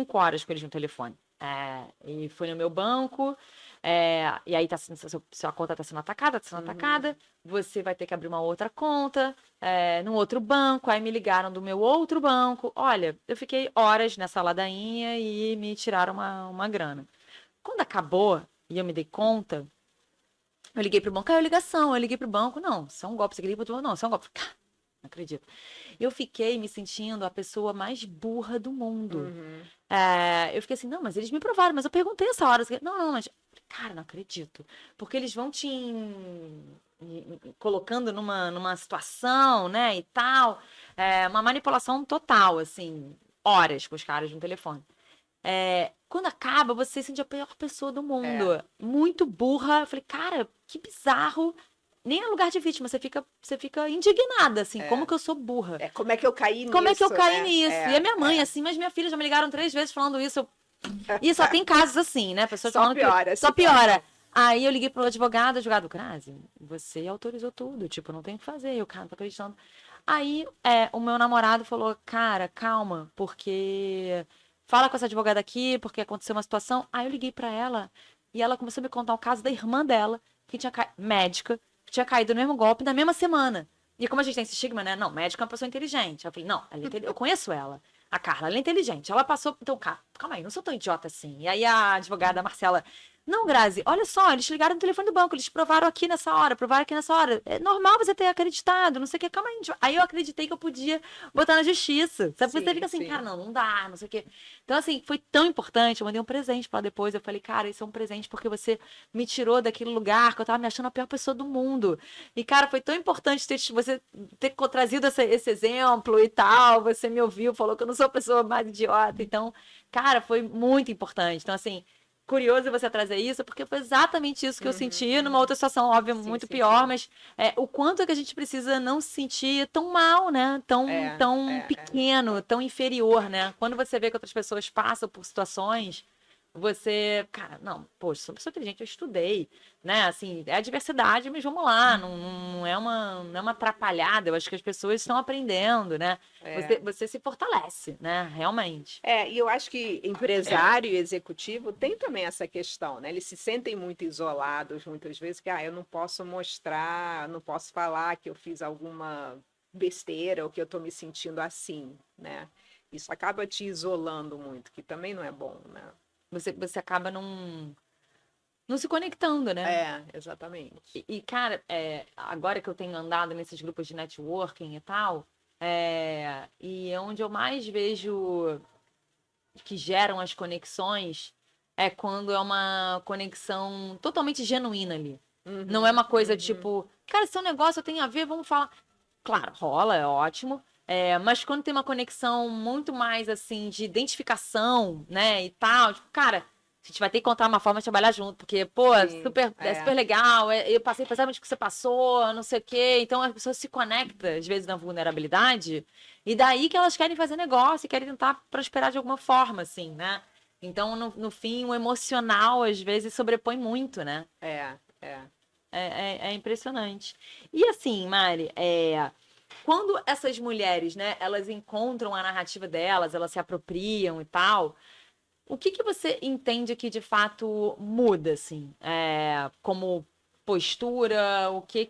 5 horas com eles no telefone. E fui no meu banco, e aí sua conta está sendo atacada, você vai ter que abrir uma outra conta, num outro banco, aí me ligaram do meu outro banco. Olha, eu fiquei horas nessa ladainha e me tiraram uma grana. Quando acabou e eu me dei conta, eu liguei pro banco, eu liguei pro banco, não, isso é um golpe, você liga pro banco, não, isso é um golpe. Não acredito. Eu fiquei me sentindo a pessoa mais burra do mundo. Eu fiquei assim, não, mas eles me provaram, mas eu perguntei essa hora. Não, mas, cara, não acredito. Porque eles vão te colocando numa situação, né, e tal. Uma manipulação total, assim, horas com os caras no telefone. Quando acaba, você se sente a pior pessoa do mundo. Muito burra. Eu falei, cara, que bizarro. Nem é lugar de vítima, você fica indignada, assim, como que eu sou burra. Como é que eu caí nisso? Como é que eu caí nisso? E a minha mãe, assim, mas minha filha já me ligaram 3 vezes falando isso. E só tem casos assim, né? Pessoas Só falando piora, que só piora. Aí eu liguei pro advogado, Grazi, você autorizou tudo, tipo, não tem o que fazer, o cara não tá acreditando. Aí o meu namorado falou, cara, calma, porque fala com essa advogada aqui, porque aconteceu uma situação. Aí eu liguei pra ela e ela começou a me contar o caso da irmã dela, que tinha médica, que tinha caído no mesmo golpe na mesma semana. E como a gente tem esse estigma, né? Não, médica é uma pessoa inteligente. Eu falei, não, eu conheço ela. A Carla, ela é inteligente. Ela passou. Então, calma aí, não sou tão idiota assim. E aí a advogada Marcela. Não, Grazi, olha só, eles ligaram no telefone do banco, eles provaram aqui nessa hora, provaram aqui nessa hora. É normal você ter acreditado, não sei o que, calma aí. Aí eu acreditei que eu podia botar na justiça. Sabe? Você fica assim, cara, não dá, não sei o que. Então, assim, foi tão importante. Eu mandei um presente pra ela depois. Eu falei, cara, isso é um presente porque você me tirou daquele lugar que eu tava me achando a pior pessoa do mundo. E, cara, foi tão importante você ter trazido esse exemplo e tal. Você me ouviu, falou que eu não sou a pessoa mais idiota. Então, cara, foi muito importante. Então, assim, curioso você trazer isso, porque foi exatamente isso que eu senti numa outra situação, óbvio, muito pior, mas o quanto é que a gente precisa não se sentir tão mal, né? Tão pequeno, tão inferior, né? Quando você vê que outras pessoas passam por situações, você, cara, não, poxa, sou uma pessoa inteligente, eu estudei, né? Assim, é a diversidade, mas vamos lá, não é uma atrapalhada, eu acho que as pessoas estão aprendendo, né? Você se fortalece, né? Realmente. E eu acho que empresário e executivo tem também essa questão, né? Eles se sentem muito isolados muitas vezes, que eu não posso mostrar, não posso falar que eu fiz alguma besteira ou que eu estou me sentindo assim, né? Isso acaba te isolando muito, que também não é bom, né? Você acaba não se conectando, né? Exatamente. Cara, agora que eu tenho andado nesses grupos de networking e tal, e onde eu mais vejo que geram as conexões é quando é uma conexão totalmente genuína ali. Não é uma coisa tipo, cara, esse é um negócio tem a ver, vamos falar. Claro, rola, é ótimo. Mas quando tem uma conexão muito mais assim de identificação, né, e tal, tipo, cara, a gente vai ter que encontrar uma forma de trabalhar junto, porque, pô, Sim, é super legal, eu passei exatamente o que você passou, não sei o quê. Então as pessoas se conectam, às vezes, na vulnerabilidade, e daí que elas querem fazer negócio e querem tentar prosperar de alguma forma, assim, né? Então, no fim, o emocional, às vezes, sobrepõe muito, né? É impressionante. E assim, Mari, quando essas mulheres, né, elas encontram a narrativa delas, elas se apropriam e tal, o que você entende que de fato muda, assim, como postura, o que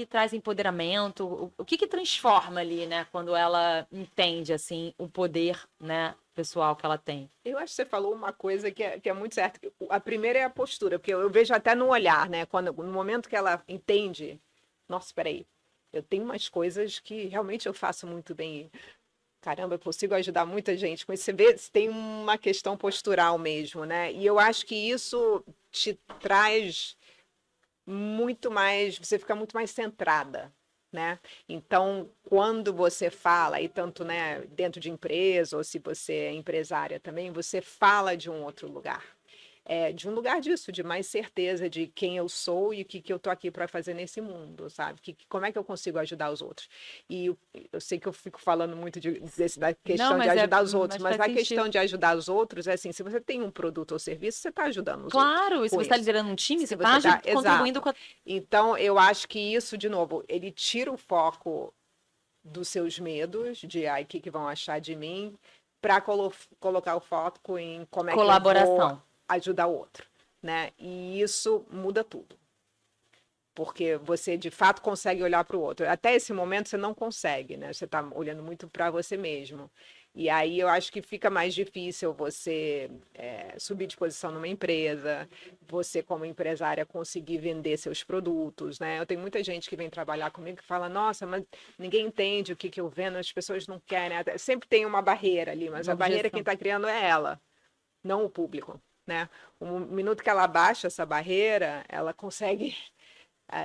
traz empoderamento, o que transforma ali, né, quando ela entende, assim, o poder, né, pessoal que ela tem? Eu acho que você falou uma coisa que é muito certa. A primeira é a postura, porque eu vejo até no olhar, né? No momento que ela entende, nossa, espera aí, eu tenho umas coisas que realmente eu faço muito bem. Caramba, eu consigo ajudar muita gente com isso. Você vê, tem uma questão postural mesmo, né? E eu acho que isso te traz muito mais, você fica muito mais centrada, né? Então, quando você fala, e tanto, né, dentro de empresa, ou se você é empresária também, você fala de um outro lugar. De um lugar disso, de mais certeza de quem eu sou e o que eu tô aqui para fazer nesse mundo, sabe? Como é que eu consigo ajudar os outros? E eu sei que eu fico falando muito da questão de ajudar os outros, mas a questão de ajudar os outros é assim, se você tem um produto ou serviço, você está ajudando os outros. Claro, e se você está liderando um time, você está contribuindo com a... Então, eu acho que isso, de novo, ele tira o foco dos seus medos, de o que vão achar de mim, para colocar o foco em como é que eu vou Colaboração. ajudar o outro, né? E isso muda tudo. Porque você de fato consegue olhar para o outro. Até esse momento você não consegue, né? Você está olhando muito para você mesmo. E aí eu acho que fica mais difícil você subir de posição numa empresa, você como empresária conseguir vender seus produtos, né? Eu tenho muita gente que vem trabalhar comigo que fala, nossa, mas ninguém entende o que eu vendo, as pessoas não querem. Sempre tem uma barreira ali, mas Uma a barreira objeção. quem está criando é ela, não o público, né? O minuto que ela baixa essa barreira, ela consegue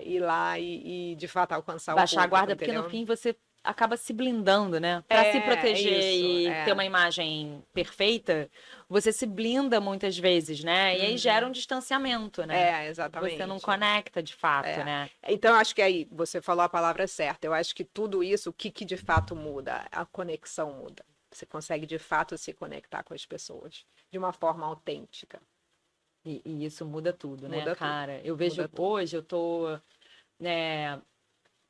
ir lá e de fato alcançar o Baixar a público, guarda, porque no entendeu? fim você acaba se blindando, né? Para se É proteger isso, e ter uma imagem perfeita, você se blinda muitas vezes, né? E aí gera um distanciamento, né? Você não Exatamente. conecta de fato, É. né? Então, acho que aí você falou a palavra certa. Eu acho que tudo isso, o que de fato muda? A conexão muda. Você consegue de fato se conectar com as pessoas de uma forma autêntica. E isso muda tudo, né, Muda tudo. cara? Eu vejo Muda tudo. hoje, eu tô, né,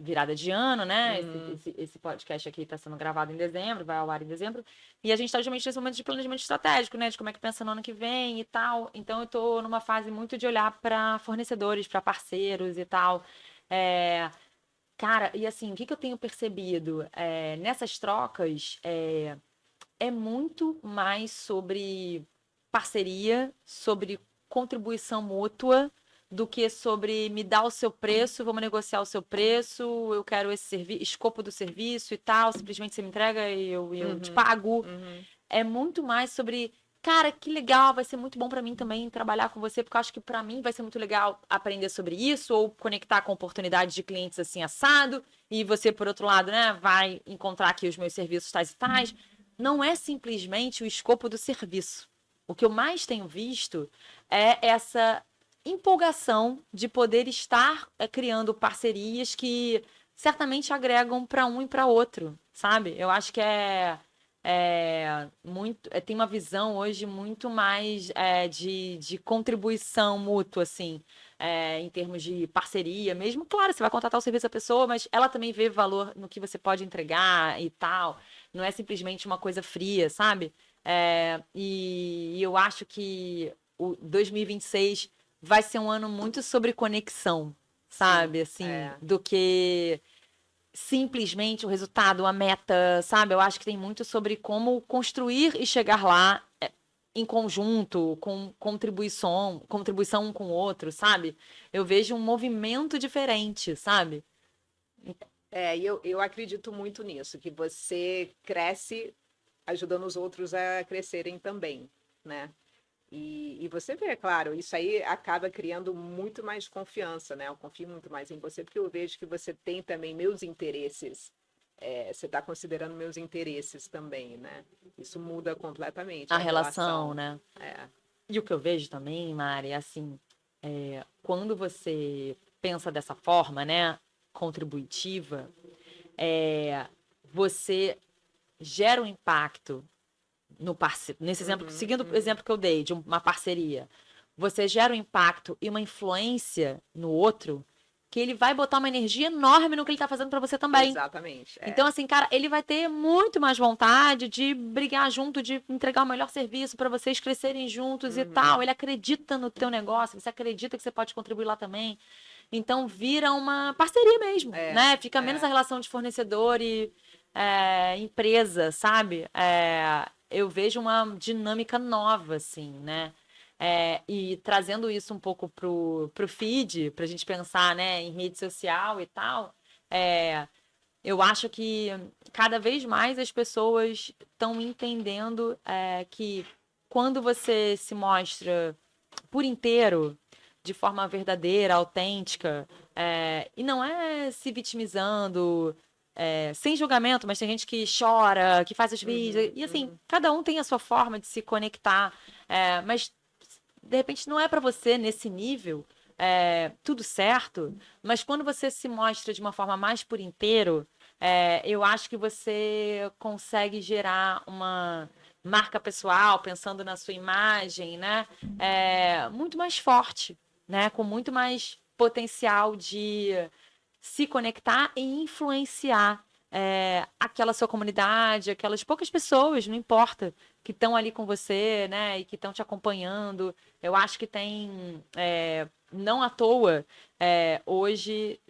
virada de ano, né? Uhum. Esse podcast aqui está sendo gravado em dezembro, vai ao ar em dezembro. E a gente está justamente nesse momento de planejamento estratégico, né? De como é que pensa no ano que vem e tal. Então eu tô numa fase muito de olhar para fornecedores, para parceiros e tal. É, cara, e assim, o que eu tenho percebido? Nessas trocas, é muito mais sobre parceria, sobre contribuição mútua, do que sobre me dar o seu preço, vamos negociar o seu preço, eu quero esse escopo do serviço e tal, simplesmente você me entrega e eu te Uhum. pago. Uhum. É muito mais sobre, cara, que legal, vai ser muito bom para mim também trabalhar com você, porque eu acho que para mim vai ser muito legal aprender sobre isso ou conectar com oportunidades de clientes assim assado, e você por outro lado, né, vai encontrar aqui os meus serviços tais e tais. Não é simplesmente o escopo do serviço. O que eu mais tenho visto é essa empolgação de poder estar criando parcerias que certamente agregam para um e para outro, sabe? Eu acho que muito tem uma visão hoje muito mais de contribuição mútua, assim, em termos de parceria mesmo. Claro, você vai contratar o serviço da pessoa, mas ela também vê valor no que você pode entregar e tal. Não é simplesmente uma coisa fria, sabe? E eu acho que o 2026 vai ser um ano muito sobre conexão, Sim. sabe? Assim, do que simplesmente o resultado, a meta, sabe? Eu acho que tem muito sobre como construir e chegar lá em conjunto, com contribuição um com o outro, sabe? Eu vejo um movimento diferente, sabe? E eu acredito muito nisso, que você cresce ajudando os outros a crescerem também, né? E você vê, claro, isso aí acaba criando muito mais confiança, né? Eu confio muito mais em você, porque eu vejo que você tem também meus interesses. Você está considerando meus interesses também, né? Isso muda completamente A a relação, relação. né? É. E o que eu vejo também, Mari, é assim, quando você pensa dessa forma, né, contributiva, você gera um impacto no parceiro. Nesse exemplo, Uhum, seguindo o uhum. exemplo que eu dei de uma parceria, você gera um impacto e uma influência no outro que ele vai botar uma energia enorme no que ele tá fazendo para você também. Exatamente. Então, assim, cara, ele vai ter muito mais vontade de brigar junto, de entregar o melhor serviço para vocês crescerem juntos e tal. Uhum. Ele acredita no teu negócio, você acredita que você pode contribuir lá também. Então, vira uma parceria mesmo, É, né? Fica menos a é. relação de fornecedor e empresa, sabe? Eu vejo uma dinâmica nova, assim, né? E trazendo isso um pouco pro feed, pra gente pensar, né, em rede social e tal, eu acho que cada vez mais as pessoas estão entendendo que quando você se mostra por inteiro, de forma verdadeira, autêntica, e não é se vitimizando, sem julgamento, mas tem gente que chora, que faz os vídeos, Uhum, e assim, uhum. cada um tem a sua forma de se conectar, mas de repente não é para você nesse nível. Tudo certo, mas quando você se mostra de uma forma mais por inteiro, eu acho que você consegue gerar uma marca pessoal, pensando na sua imagem, né? Muito mais forte, né? Com muito mais potencial de se conectar e influenciar aquela sua comunidade, aquelas poucas pessoas, não importa, que estão ali com você, né, e que estão te acompanhando. Eu acho que tem, não à toa, hoje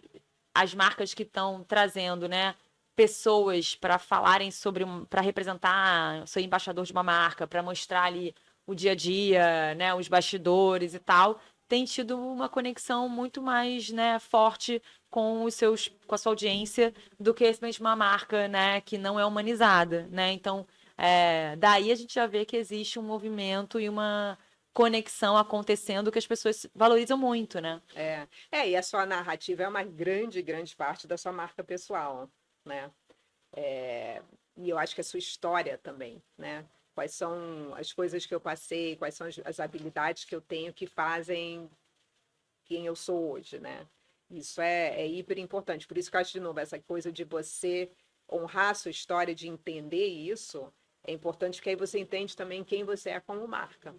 as marcas que estão trazendo, né, pessoas para falarem sobre, para representar, ser embaixador de uma marca, para mostrar ali o dia a dia, né, os bastidores e tal, tem tido uma conexão muito mais, né, forte com a sua audiência do que simplesmente uma marca, né, que não é humanizada, né? Então, daí a gente já vê que existe um movimento e uma conexão acontecendo que as pessoas valorizam muito, né? E a sua narrativa é uma grande, grande parte da sua marca pessoal, né? E eu acho que a sua história também, né? Quais são as coisas que eu passei, quais são as habilidades que eu tenho que fazem quem eu sou hoje, né? Isso é hiper importante. Por isso que eu acho, de novo, essa coisa de você honrar a sua história, de entender isso, é importante, porque aí você entende também quem você é como marca,